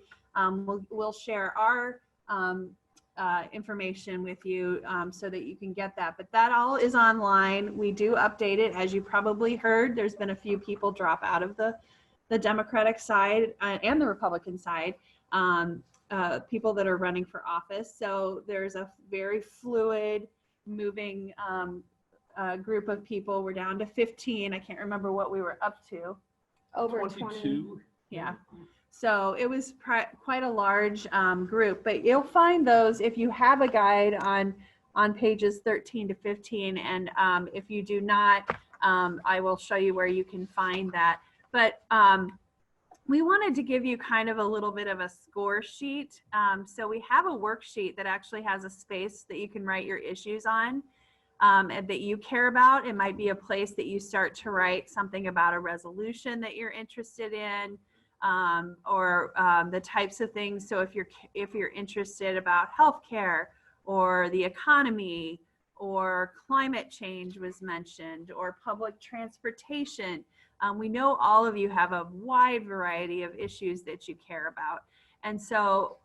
we'll share our information with you so that you can get that. But that all is online. We do update it. As you probably heard, there's been a few people drop out of the Democratic side and the Republican side, people that are running for office. So there's a very fluid, moving group of people. We're down to 15. I can't remember what we were up to. Over 22. Yeah. So it was quite a large group, but you'll find those if you have a guide on pages 13 to 15. And if you do not, I will show you where you can find that. But we wanted to give you kind of a little bit of a score sheet. So we have a worksheet that actually has a space that you can write your issues on and that you care about. It might be a place that you start to write something about a resolution that you're interested in, or the types of things. So if you're interested about healthcare or the economy or climate change was mentioned, or public transportation, we know all of you have a wide variety of issues that you care about. And so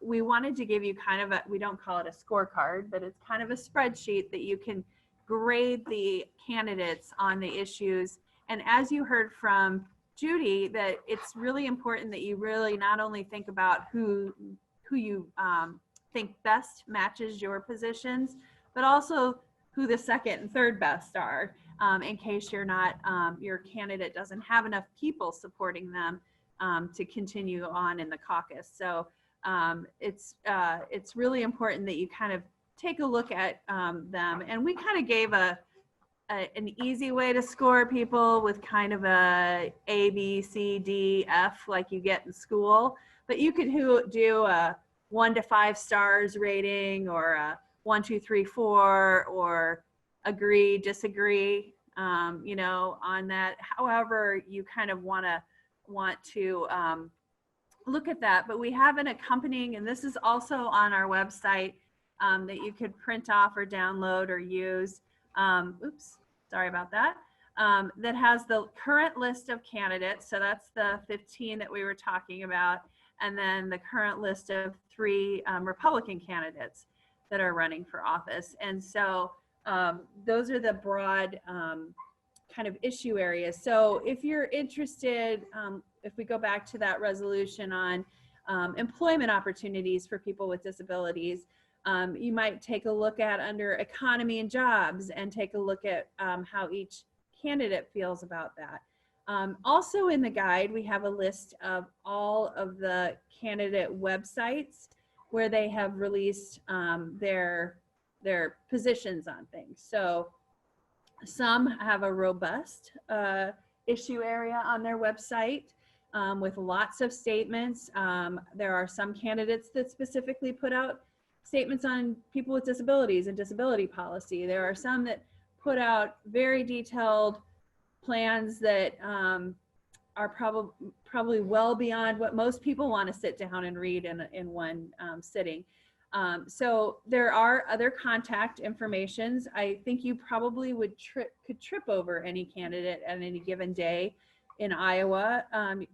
we wanted to give you kind of we don't call it a scorecard, but it's kind of a spreadsheet that you can grade the candidates on the issues. And as you heard from Judy, that it's really important that you really not only think about who you think best matches your positions, but also who the second and third best are, in case you're not, your candidate doesn't have enough people supporting them to continue on in the caucus. So it's really important that you kind of take a look at them. And we kind of gave an easy way to score people with kind of a B, C, D, F like you get in school. But you could do a 1 to 5 stars rating, or a 1, 2, 3, 4, or agree, disagree, you know, on that. However, you kind of want to look at that. But we have an accompanying, and this is also on our website, that you could print off or download or use. Oops, sorry about that. That has the current list of candidates. So that's the 15 that we were talking about. And then the current list of 3 Republican candidates that are running for office. And so those are the broad kind of issue areas. So if you're interested, if we go back to that resolution on employment opportunities for people with disabilities, you might take a look at under economy and jobs and take a look at how each candidate feels about that. Also in the guide, we have a list of all of the candidate websites where they have released their positions on things. So some have a robust issue area on their website with lots of statements. There are some candidates that specifically put out statements on people with disabilities and disability policy. There are some that put out very detailed plans that are probably well beyond what most people want to sit down and read in one sitting. So there are other contact informations. I think you probably could trip over any candidate at any given day in Iowa.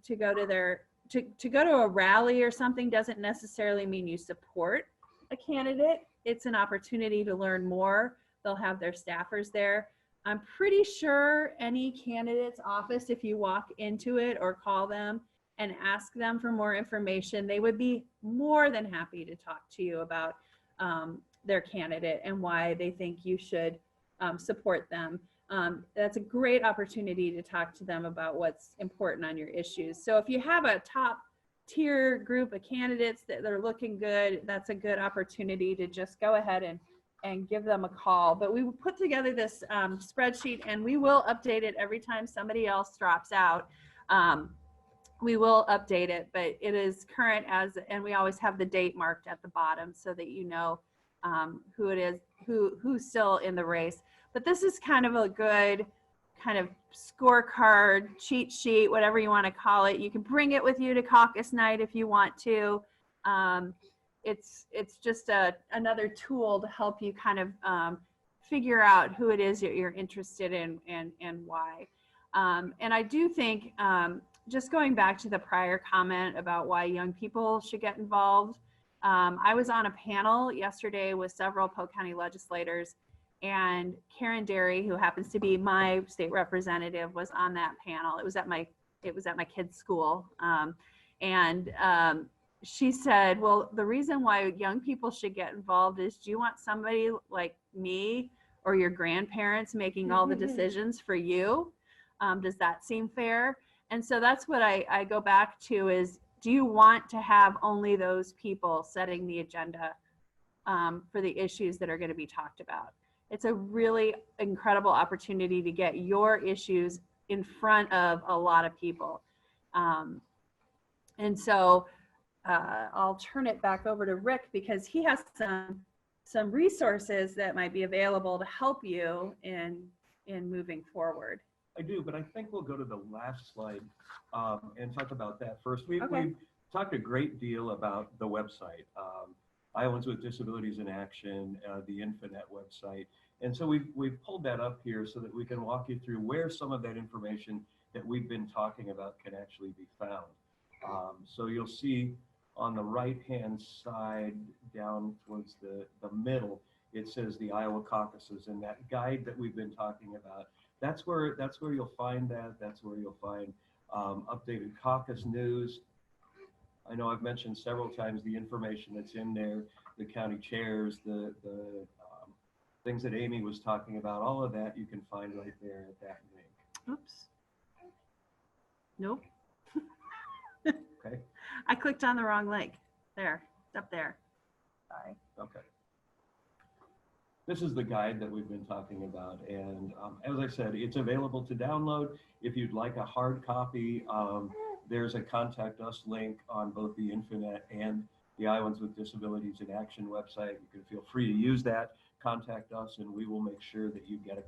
To go to a rally or something doesn't necessarily mean you support a candidate. It's an opportunity to learn more. They'll have their staffers there. I'm pretty sure any candidate's office, if you walk into it or call them and ask them for more information, they would be more than happy to talk to you about their candidate and why they think you should support them. That's a great opportunity to talk to them about what's important on your issues. So if you have a top tier group of candidates that are looking good, that's a good opportunity to just go ahead and give them a call. But we put together this spreadsheet, and we will update it every time somebody else drops out. We will update it, but it is current and we always have the date marked at the bottom so that you know who it is, who's still in the race. But this is kind of a good kind of scorecard, cheat sheet, whatever you want to call it. You can bring it with you to caucus night if you want to. It's just another tool to help you kind of figure out who it is that you're interested in and why. And I do think, just going back to the prior comment about why young people should get involved, I was on a panel yesterday with several Polk County legislators, and Karen Derry, who happens to be my state representative, was on that panel. It was at my kids' school, and she said, well, the reason why young people should get involved is, do you want somebody like me or your grandparents making all the decisions for you? Does that seem fair? And so that's what I go back to is, do you want to have only those people setting the agenda for the issues that are going to be talked about? It's a really incredible opportunity to get your issues in front of a lot of people. And so I'll turn it back over to Rick, because he has some resources that might be available to help you in moving forward. I do, but I think we'll go to the last slide and talk about that first. Okay. We've talked a great deal about the website, Iowans with Disabilities in Action, the Infonet website. And so we've pulled that up here so that we can walk you through where some of that information that we've been talking about can actually be found. So you'll see on the right-hand side down towards the middle, it says the Iowa Caucuses, and that guide that we've been talking about. That's where you'll find that. That's where you'll find updated caucus news. I know I've mentioned several times the information that's in there, the county chairs, the things that Amy was talking about, all of that you can find right there at that link. Oops. Nope. Okay. I clicked on the wrong link. There, it's up there. Sorry. Okay. This is the guide that we've been talking about, and as I said, it's available to download. If you'd like a hard copy, there's a Contact Us link on both the Infonet and the Iowans with Disabilities in Action website. You can feel free to use that. Contact us, and we will make sure that you get a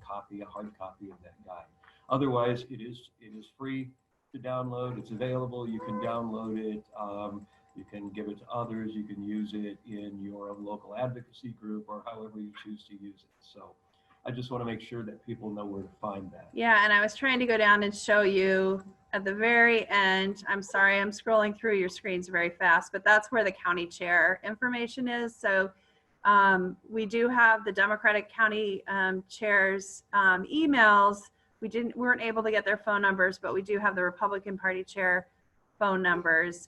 hard copy of that guide. Otherwise, it is free. to download. It's available. You can download it. You can give it to others. You can use it in your local advocacy group or however you choose to use it. So I just want to make sure that people know where to find that. Yeah, and I was trying to go down and show you at the very end. I'm sorry, I'm scrolling through your screens very fast, but that's where the county chair information is. So we do have the Democratic county chairs emails. We weren't able to get their phone numbers, but we do have the Republican Party chair phone numbers.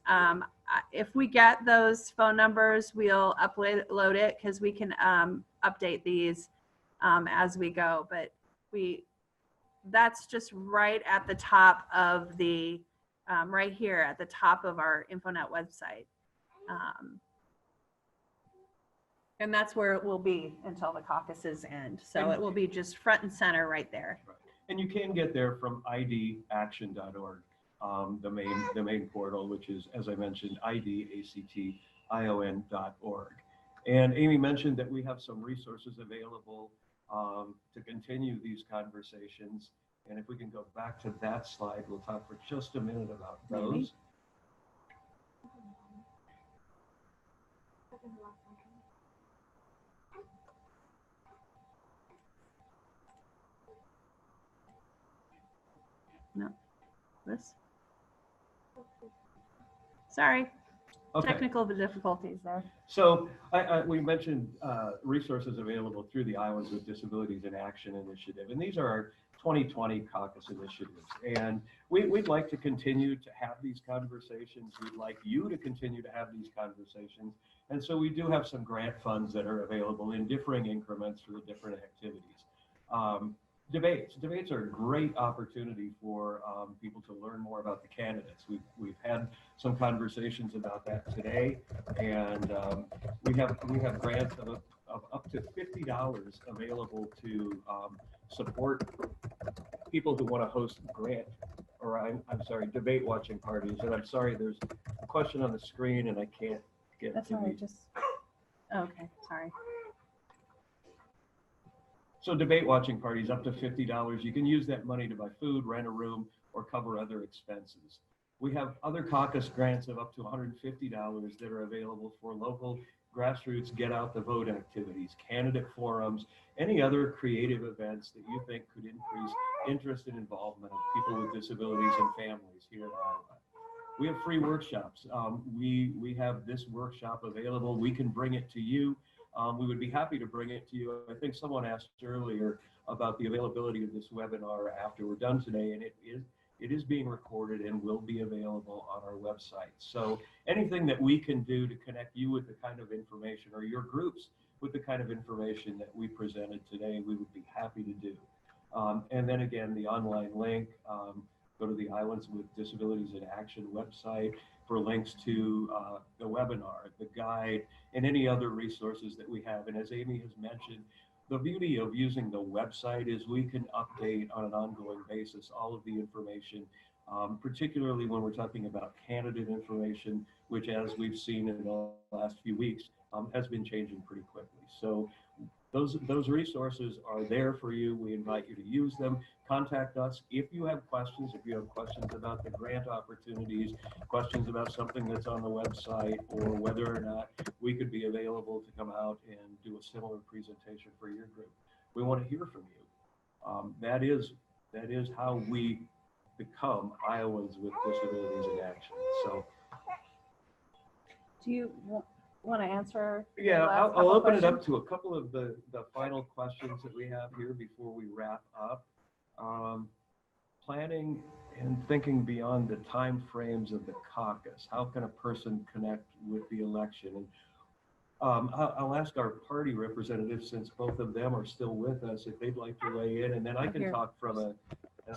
If we get those phone numbers, we'll upload it because we can update these as we go. But that's just right at the top of the, right here at the top of our InfoNet website. And that's where it will be until the caucuses end. So it will be just front and center right there. Right. And you can get there from idaction.org, the main portal, which is, as I mentioned, idaction.org. And Amy mentioned that we have some resources available to continue these conversations. And if we can go back to that slide, we'll talk for just a minute about those. No, this. Sorry, Okay. technical difficulties there. So we mentioned resources available through the Iowans with Disabilities in Action initiative, and these are our 2020 caucus initiatives. And we'd like to continue to have these conversations. We'd like you to continue to have these conversations. And so we do have some grant funds that are available in differing increments for the different activities. Debates are a great opportunity for people to learn more about the candidates. We've had some conversations about that today, and we have grants of up to $50 available to support people who want to host grant, or I'm sorry, debate watching parties. And I'm sorry, there's a question on the screen and I can't get That's to all right, the. okay, sorry. So debate watching parties up to $50. You can use that money to buy food, rent a room, or cover other expenses. We have other caucus grants of up to $150 that are available for local grassroots get out the vote activities, candidate forums, any other creative events that you think could increase interest and involvement of people with disabilities and families here in Iowa. We have free workshops. We have this workshop available. We can bring it to you. We would be happy to bring it to you. I think someone asked earlier about the availability of this webinar after we're done today, and it is being recorded and will be available on our website. So anything that we can do to connect you with the kind of information, or your groups with the kind of information that we presented today, we would be happy to do. And then again, the online link, go to the Iowans with Disabilities in Action website for links to the webinar, the guide, and any other resources that we have. And as Amy has mentioned, the beauty of using the website is we can update on an ongoing basis all of the information, particularly when we're talking about candidate information, which, as we've seen in the last few weeks, has been changing pretty quickly. So those resources are there for you. We invite you to use them. Contact us if you have questions. If you have questions about the grant opportunities, questions about something that's on the website, or whether or not we could be available to come out and do a similar presentation for your group, we want to hear from you. That is how we become Iowans with Disabilities in Action. So, Do you want to answer? yeah, I'll open it up to a couple of the final questions that we have here before we wrap up. Planning and thinking beyond the time frames of the caucus. How can a person connect with the election? And I'll ask our party representatives, since both of them are still with us, if they'd like to weigh in, and then I can talk from an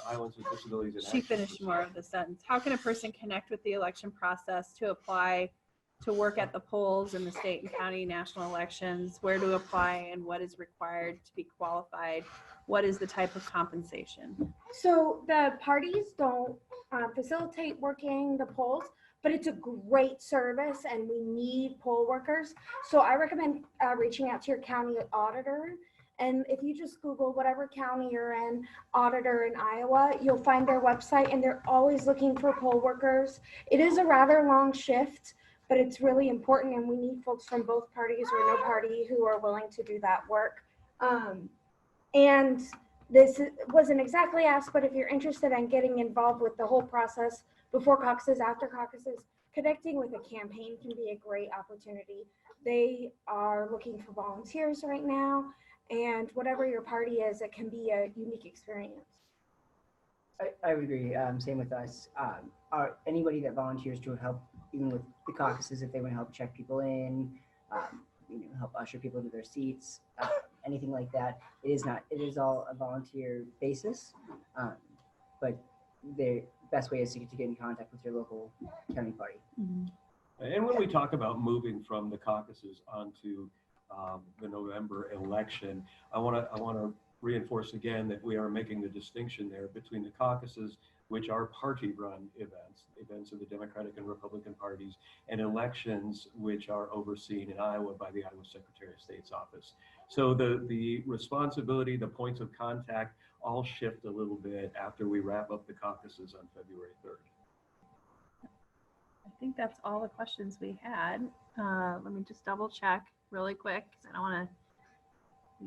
Iowans with Disabilities in Action. She finished more of the sentence. How can a person connect with the election process to apply to work at the polls in the state and county national elections? Where to apply and what is required to be qualified? What is the type of compensation? So the parties don't facilitate working the polls, but it's a great service and we need poll workers. So I recommend reaching out to your county auditor And if you just Google whatever county you're in, auditor in Iowa, you'll find their website, and they're always looking for poll workers. It is a rather long shift, but it's really important, and we need folks from both parties or no party who are willing to do that work. And this wasn't exactly asked, but if you're interested in getting involved with the whole process before caucuses, after caucuses, connecting with a campaign can be a great opportunity. They are looking for volunteers right now, and whatever your party is, it can be a unique experience. I would agree. Same with us. Anybody that volunteers to help, even with the caucuses, if they want to help check people in, help usher people to their seats, anything like that. It is all a volunteer basis, but the best way is to get in contact with your local county party. Mm-hmm. And when we talk about moving from the caucuses onto the November election, I want to reinforce again that we are making the distinction there between the caucuses, which are party-run events of the Democratic and Republican parties, and elections, which are overseen in Iowa by the Iowa Secretary of State's office. So the responsibility, the points of contact, all shift a little bit after we wrap up the caucuses on February 3rd. I think that's all the questions we had. Let me just double check really quick because I don't want to.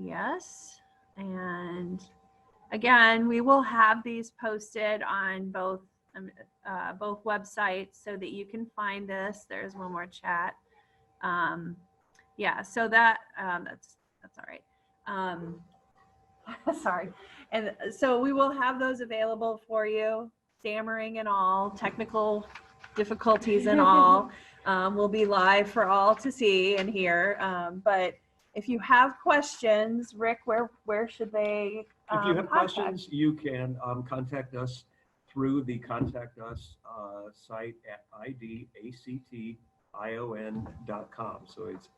Yes. And again, we will have these posted on both websites so that you can find this. There's one more chat. Yeah, so that's all right. Sorry. And so we will have those available for you, stammering and all, technical difficulties and all. Will be live for all to see and hear. But if you have questions, Rick, where should they If you have contact? questions, you can contact us through the Contact Us site at idactiion.com. So it's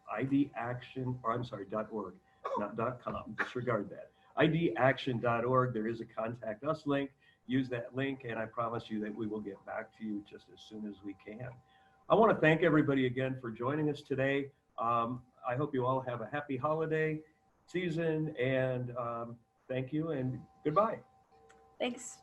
.org, not .com. Disregard that. idaction.org. There is a Contact Us link. Use that link, and I promise you that we will get back to you just as soon as we can. I want to thank everybody again for joining us today. I hope you all have a happy holiday season, and thank you and goodbye. Thanks.